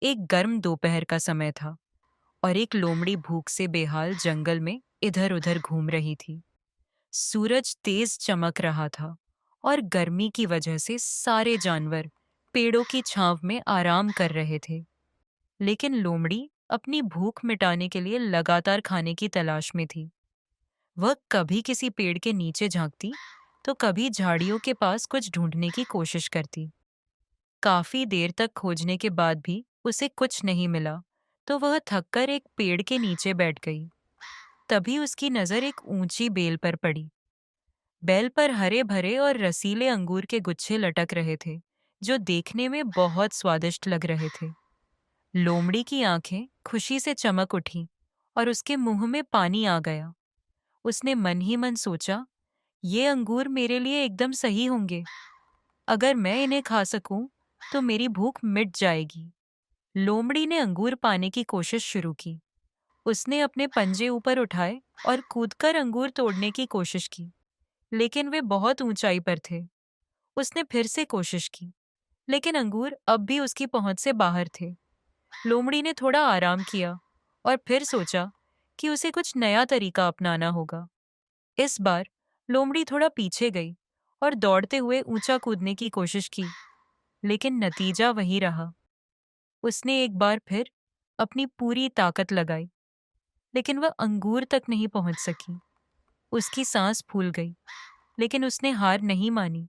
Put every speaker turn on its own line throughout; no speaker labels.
एक गर्म दोपहर का समय था और एक लोमड़ी भूख से बेहाल जंगल में इधर उधर घूम रही थी। सूरज तेज चमक रहा था और गर्मी की वजह से सारे जानवर पेड़ों की छांव में आराम कर रहे थे। लेकिन लोमड़ी अपनी भूख मिटाने के लिए लगातार खाने की तलाश में थी। वह कभी किसी पेड़ के नीचे झांकती तो कभी झाड़ियों के पास कुछ ढूंढने की कोशिश करती। काफी देर तक खोजने के बाद भी उसे कुछ नहीं मिला, तो वह थककर एक पेड़ के नीचे बैठ गई। तभी उसकी नजर एक ऊंची बेल पर पड़ी। बेल पर हरे भरे और रसीले अंगूर के गुच्छे लटक रहे थे, जो देखने में बहुत स्वादिष्ट लग रहे थे। लोमड़ी की आंखें खुशी से चमक उठीं और उसके मुंह में पानी आ गया। उसने मन ही मन सोचा, ये अंगूर मेरे लिए एकदम सही होंगे। अगर मैं इन्हें खा सकूं, तो मेरी भूख मिट जाएगी। लोमड़ी ने अंगूर पाने की कोशिश शुरू की। उसने अपने पंजे ऊपर उठाए और कूदकर अंगूर तोड़ने की कोशिश की, लेकिन वे बहुत ऊंचाई पर थे। उसने फिर से कोशिश की, लेकिन अंगूर अब भी उसकी पहुंच से बाहर थे। लोमड़ी ने थोड़ा आराम किया और फिर सोचा कि उसे कुछ नया तरीका अपनाना होगा। इस बार लोमड़ी थोड़ा पीछे गई और दौड़ते हुए ऊंचा कूदने की कोशिश की, लेकिन नतीजा वही रहा। उसने एक बार फिर अपनी पूरी ताकत लगाई, लेकिन वह अंगूर तक नहीं पहुंच सकी। उसकी सांस फूल गई, लेकिन उसने हार नहीं मानी।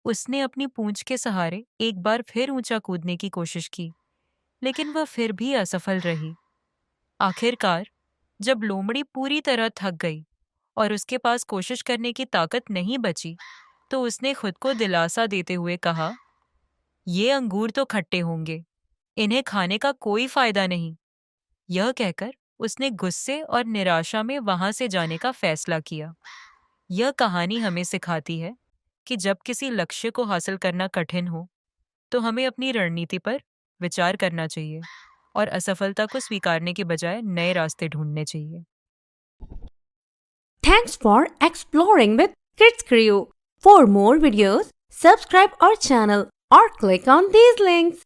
उसने अपनी पूंछ के सहारे एक बार फिर ऊंचा कूदने की कोशिश की, लेकिन वह फिर भी असफल रही। आखिरकार, जब लोमड़ी पूरी तरह थक गई और उसके पास कोशिश करने की ताकत नहीं बची, तो उसने खुद को दिलासा देते हुए कहा, ये अंगूर तो खट्टे होंगे, इन्हें खाने का कोई फायदा नहीं। यह कहकर उसने गुस्से और निराशा में वहां से जाने का फैसला किया। यह कहानी हमें सिखाती है कि जब किसी लक्ष्य को हासिल करना कठिन हो, तो हमें अपनी रणनीति पर विचार करना चाहिए और असफलता को स्वीकारने के बजाय नए रास्ते ढूंढने चाहिए।
Thanks for exploring with Kids Crew. For more videos, subscribe our channel or click on these links.